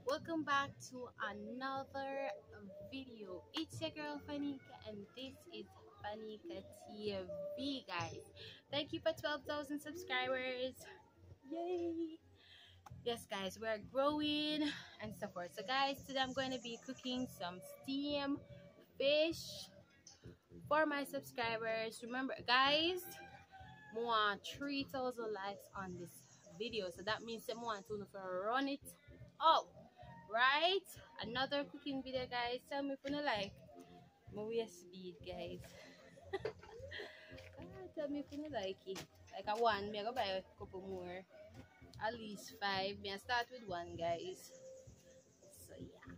Welcome back to another video. It's your girl Fanika and this is Fanika TV, guys. Thank you for 12,000 subscribers. Yay! Yes, guys, we're growing and so forth. So guys, today I'm going to be cooking some steam fish for my subscribers. Remember guys, I want 3,000 likes on this video, so that means I want to run it up. Right, another cooking video, guys. Tell me if you like my waist speed, guys. Tell me if you like it. Like I want me, I go buy a couple more, at least 5. Me I start with 1, guys. So yeah,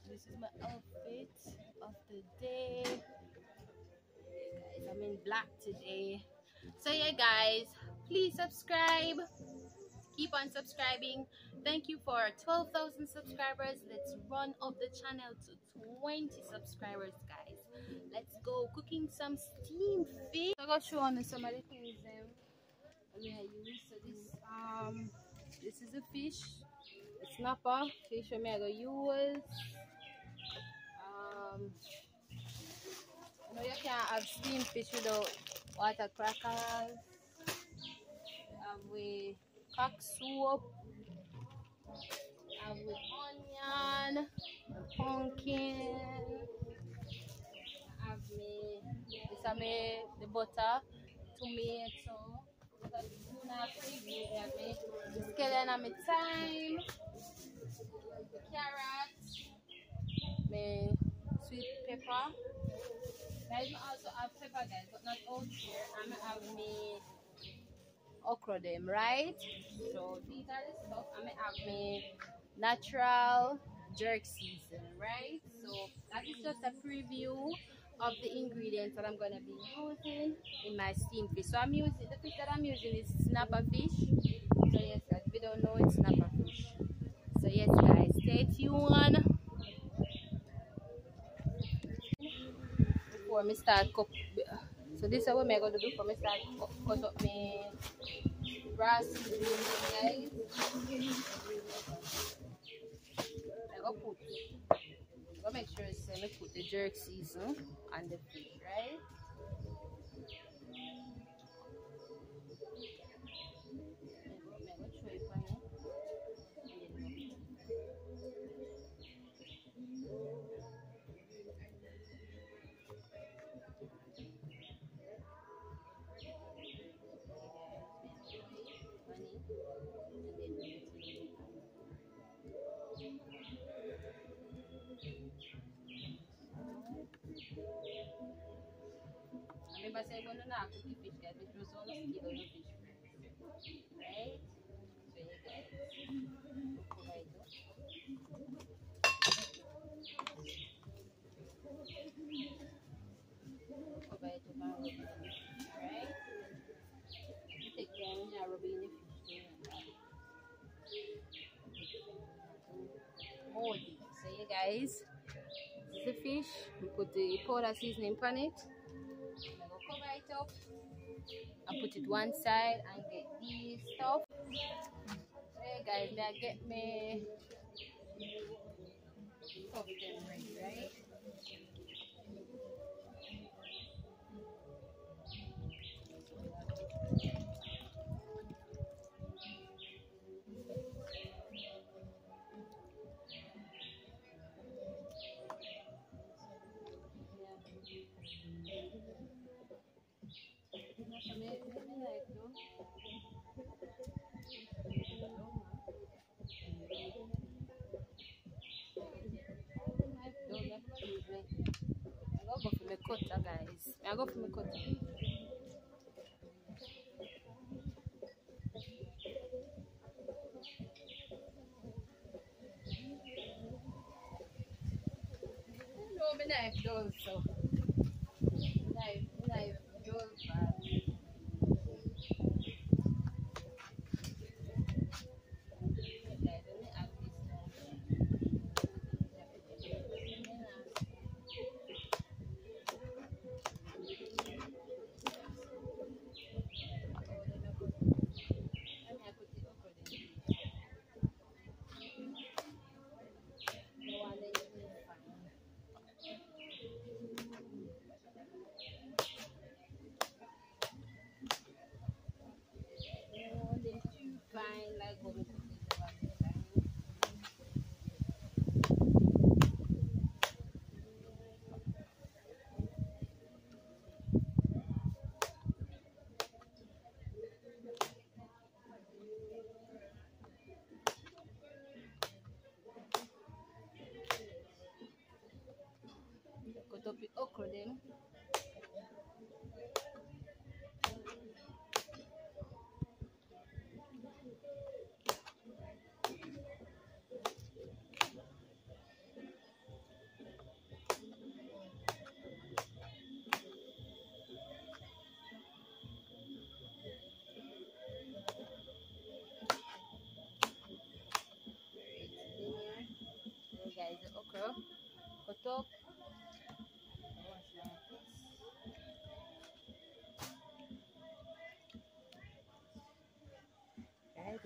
this is my outfit of the day, guys. I'm in black today. So yeah, guys, please subscribe. Keep on subscribing. Thank you for 12,000 subscribers. Let's run up the channel to 20 subscribers, guys. Let's go cooking some steamed fish. I'm gonna show on some of the things I use. So this is a fish, a snapper fish. I'm gonna use. You know you can't have steamed fish without water crackers. We cock soup. With onion, pumpkin. I have the butter, tomato, scallion and thyme, carrot, my sweet pepper. Guys, I also have pepper, guys, but not out here. I'm gonna have me okra them, right? So these are the stuff. I'm gonna have me natural jerk season, right? So that is just a preview of the ingredients that I'm going to be using in my steamed fish. So I'm using the fish that I'm using is snapper fish. So yes, guys, if you don't know, it's snapper fish. So yes, guys, stay tuned before me start cook. So this is what I'm going to do before me start cut up my grass seasoning, guys. I'll make sure it's I put the jerk season on the fish, right? Remember, say you're gonna cook the fish, guys. But just want to skin on the fish first, right? So you guys, cover it up. Cover it up and rub it in, right? You take care when you're rubbing the fish. Moldy. So you guys, this is the fish. We put the powder seasoning on it. Cover it up and put it one side and get these stuff. Hey guys, now get me stuff them ready, right? I go for my cutter, guys. I go for my cutter. No, my knife does so. Knife does bad.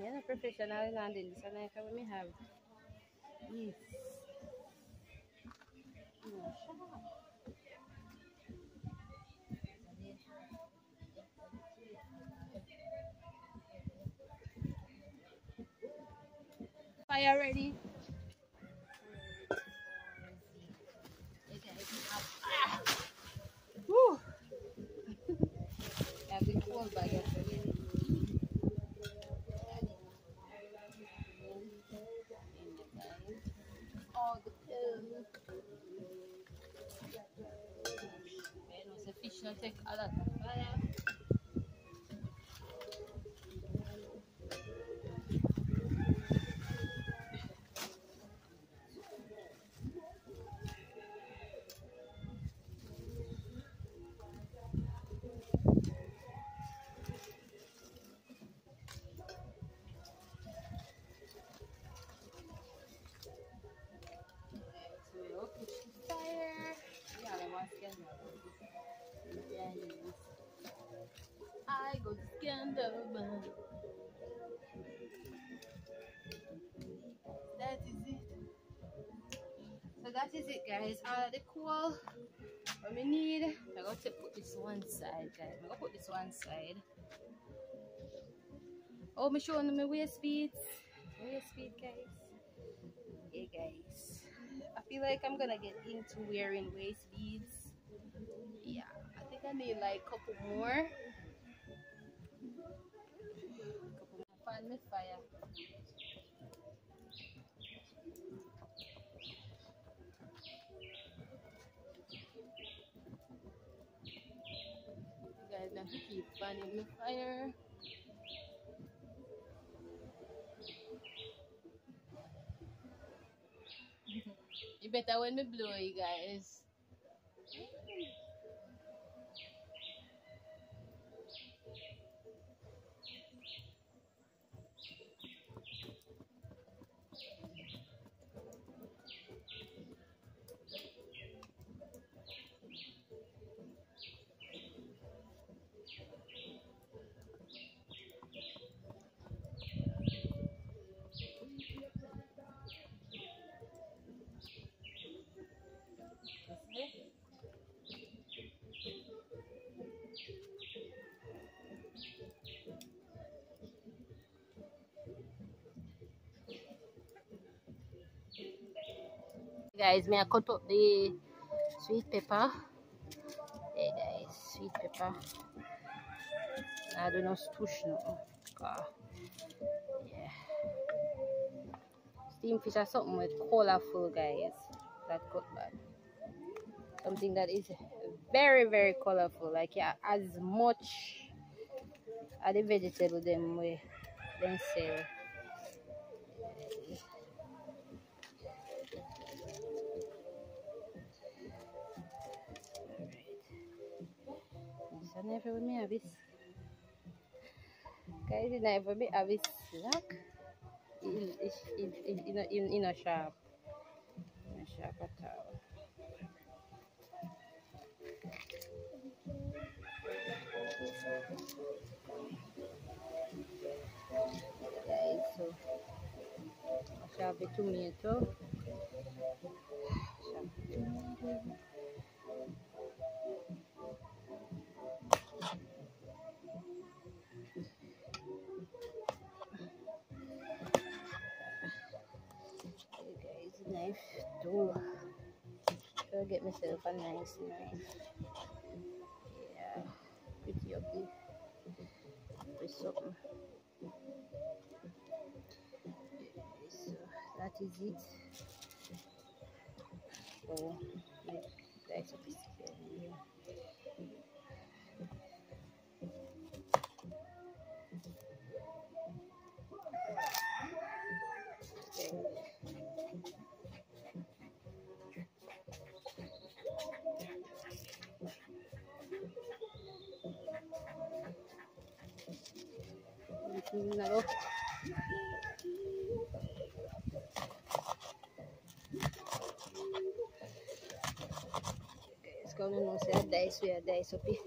I'm a professional landing this, and I can me have this. Fire ready? Woo! I have the cold bag yesterday. Oh, the pill. The fish not take a lot of fire. I go to scandal. That is it. So that is it, guys. The coal what we need. I'm going to put this one side, guys. I'm going to put this one side. Oh, I'm showing them my waist beads. Waist bead, guys. Yeah, guys. I feel like I'm gonna get into wearing waist beads. Yeah, I think I need like a couple more. Find me fire. You guys have to keep fanning the fire. You better when me blow, you guys. Guys, may I cut up the sweet pepper. Hey guys, sweet pepper. I don't know stush no. Yeah. Steamed fish are something with colorful, guys. That cut bad. Something that is very, very colorful. Like yeah, as much as the vegetable them we then sell. So never with me have this. Guys, it never be have this slack. In a shop. In a shop at all. Guys, so I have the tomato. Knife too. So get myself a nice knife. Yeah, pretty ugly. With something. So that is it. So like dice a piece here. No. It's gonna know say dice we are dice up here.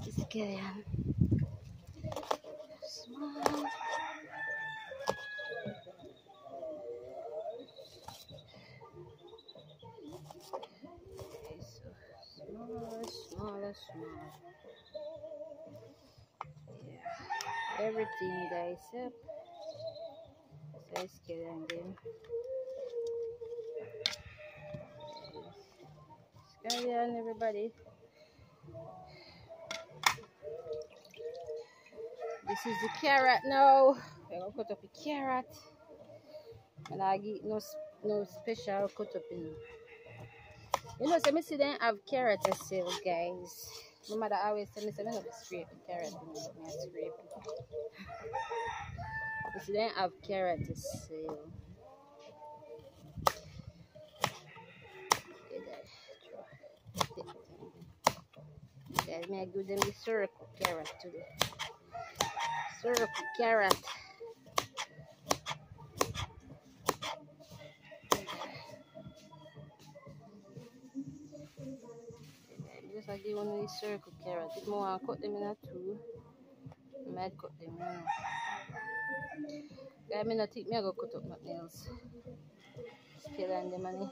This carry on. Small. everything, guys. Yep. So I scallion them. Scallion, everybody. This is the carrot now. I'm gonna cut up a carrot. And I get no special cut up in. You know, so me see them have carrot to sell, guys. My mother always tell me, so I don't scrape the carrot, but me scrape it. You see them have carrot to sell. Guys, may I give them the circle carrot today. Circle carrot. Just like give one of these circle carrot. If I want to cut them in a two, I might cut them in. Guys, I not think I go cut up my nails. Scale on the money.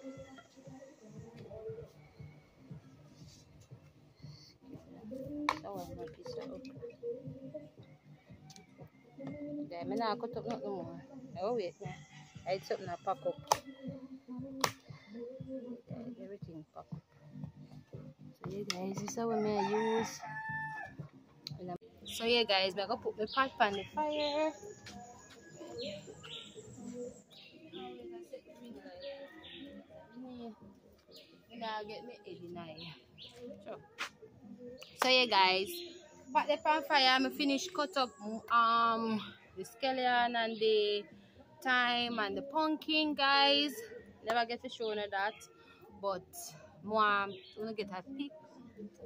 That was my piece of okra. Guys, I not cut up nothing more. Oh wait, it's something I pack up. Guys, everything pack up. So yeah, guys, this is what I use. So yeah, guys, I'm gonna put my pot on the fire. Get me 89. So yeah, guys, put the pan fire. I'm finish cut up the scallion and the thyme and the pumpkin, guys. Never get to show you that, but more gonna get a pic. So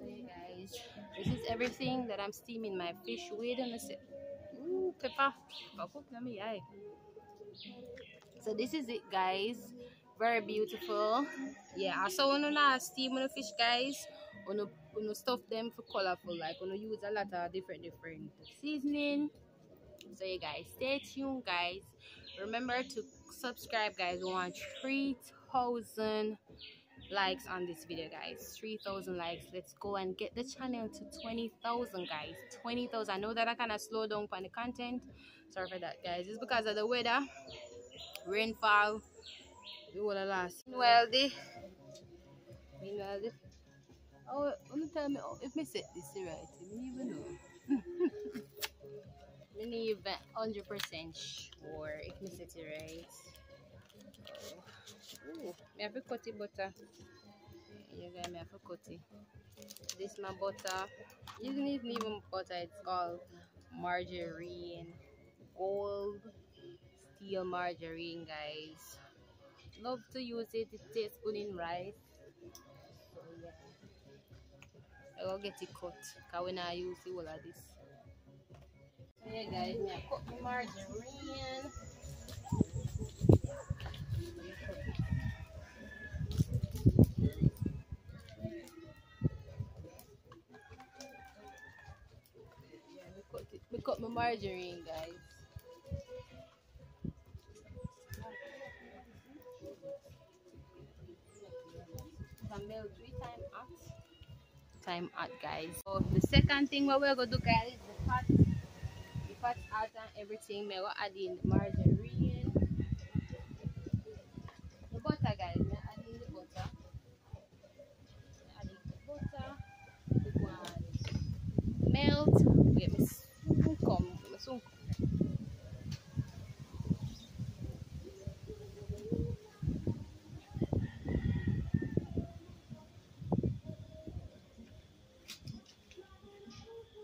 yeah, guys, this is everything that I'm steaming my fish with. And ooh, pepper. So this is it, guys. Very beautiful. Yeah, so when you steam on the fish, guys, when you stuff them for colorful, like when you use a lot of different seasoning. So yeah, guys, stay tuned, guys. Remember to subscribe, guys. We want 3,000 likes on this video, guys. 3,000 likes. Let's go and get the channel to 20,000, guys. 20,000. I know that I kind of slow down on the content. Sorry for that, guys. It's because of the weather, rainfall. We will last. Meanwhile, oh, don't tell me if me set this right. I don't even know. I don't even 100% sure if me set it right. Oh, I have to cut the butter. Yeah, guys, I have to cut it. This is my butter. You don't even butter. It's called margarine, gold steel margarine, guys. Love to use it. It tastes good in rice. So yeah, I will get it cut because when I use all of this. So yeah, guys, I cut the margarine. We cut my margarine, guys. Can melt 3 times hot. Time hot, guys. So the second thing what we're gonna do, guys, is the pot hot and everything. We're gonna add in the margarine, the butter, guys. We're adding the butter. The one melt. Wait, me soon come.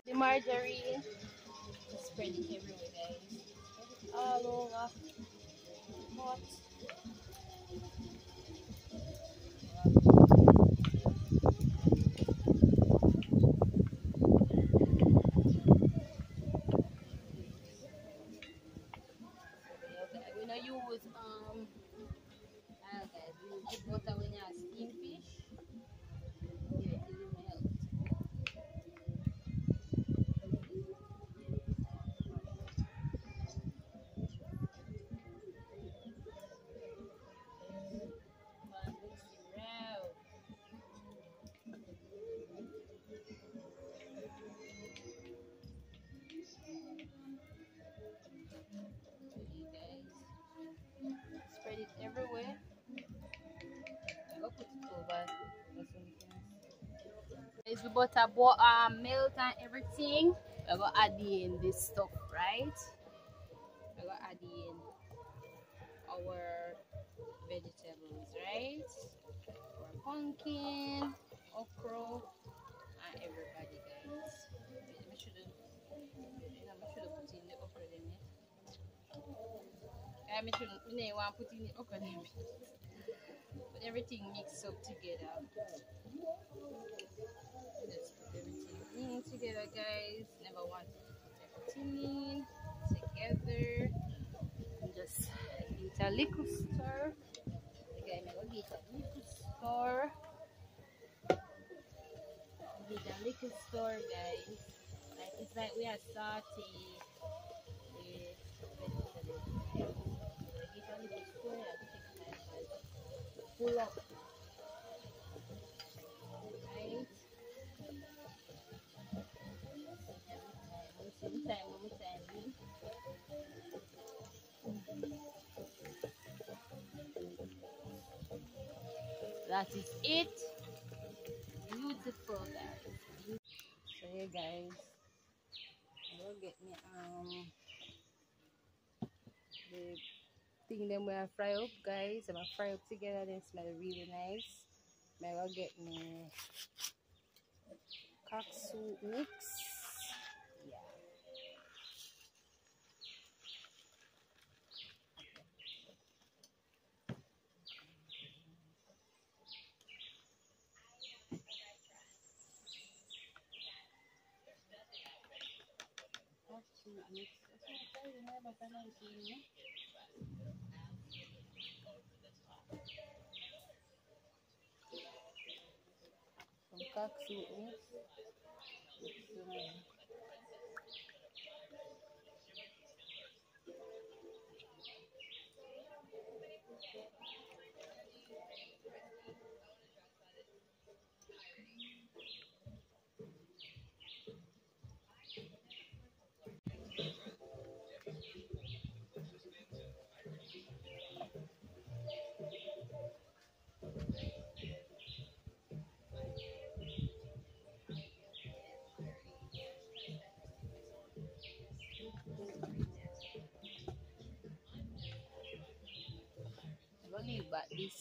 The margarine. Spread it everywhere, guys. All over. Hot. We're gonna use guys, we use the butter when you steam fish. Yeah, it will melt. Since the butter melt and everything, we're gonna add in this stuff, right? We're gonna add in our vegetables, right? Our pumpkin, okra, and everybody, guys. I should have put in the okra then. I shouldn't want to put in the okra then. But everything mixed up together. Just put everything in together, guys. Never want to put everything in together. And just get a little stir. Okay, I'm gonna get a little stir. Get a little stir, guys. Like it's like we are sauteing the vegetables. Get a little stir and take time and pull up. Right? Every time. That is it. Beautiful, guys. So yeah, guys, I will get me the thing them where I fry up, guys. I'm gonna fry up together. They smell really nice. I will get me katsu mix. Yeah. Mix. Some katsu mix. I'm gonna leave back this.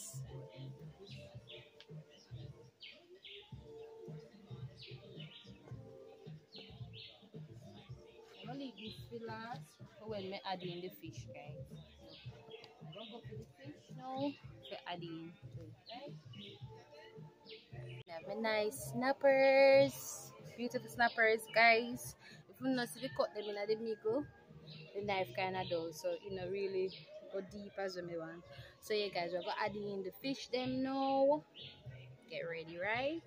I'm gonna leave this for last for when I add in the fish, guys. I'm gonna go for the fish now to add in to it, right? I have my nice snappers, beautiful snappers, guys. If you not see the cut them in the middle, the knife kind of does, so you know really go deep as we want. So yeah, guys, we're gonna add in the fish them now. Get ready, right?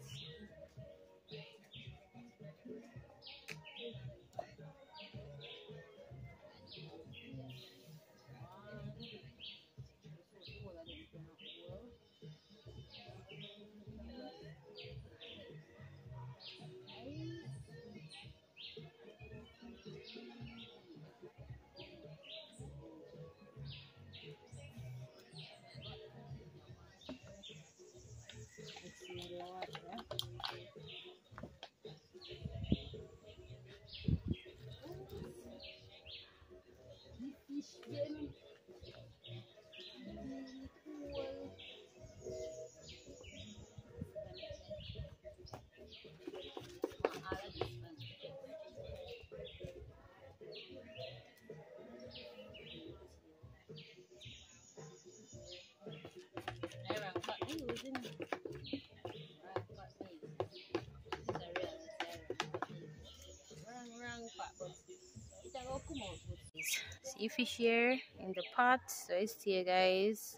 See fish here in the pot, so it's here, guys.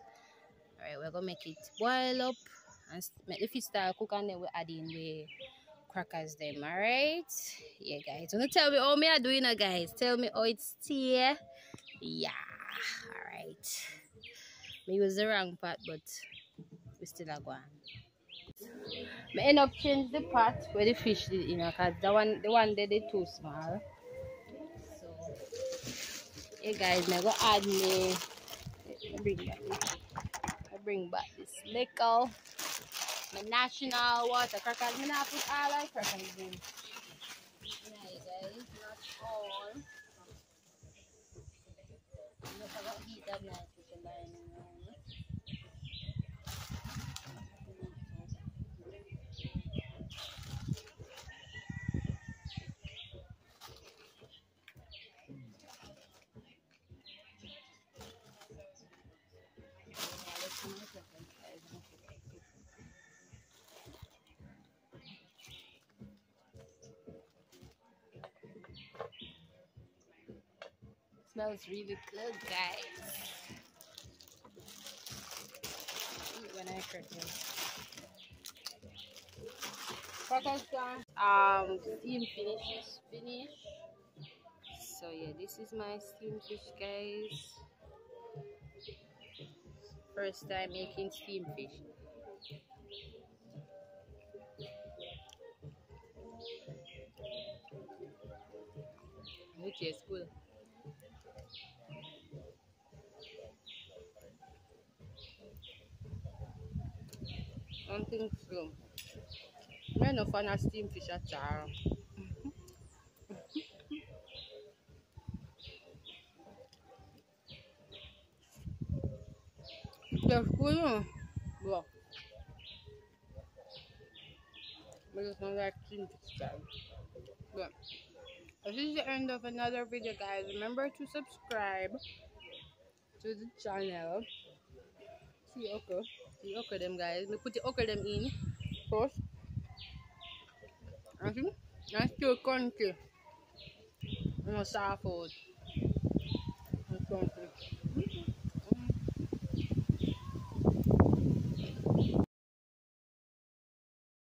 Alright, we're gonna make it boil up and make the fish start cook, and then we add in the crackers them. Alright, yeah, guys, wanna tell me how me are doing, guys? Tell me how it's here. Yeah, alright, me use the wrong pot, but we still are going. I end up change the pot where the fish did, you know, because the one there they too small. So hey guys, I'm gonna add me bring back this liquor. My national water crackers. I'm not put all like crackers in. Yeah, guys, not all. I'm just going to heat that night with the line. Smells really good, guys. When I crack it. Crackers done. Steam finish. So yeah, this is my steam fish, guys. First time making steam fish. It tastes good. One thing so. I'm not a fan of steam fish at all. That's good, no? But I just don't like steam fish, guys. But this is the end of another video, guys. Remember to subscribe to the channel. See okra them, guys. We put the okra them in first. I think that's still crunchy. You know, soft food. And crunchy.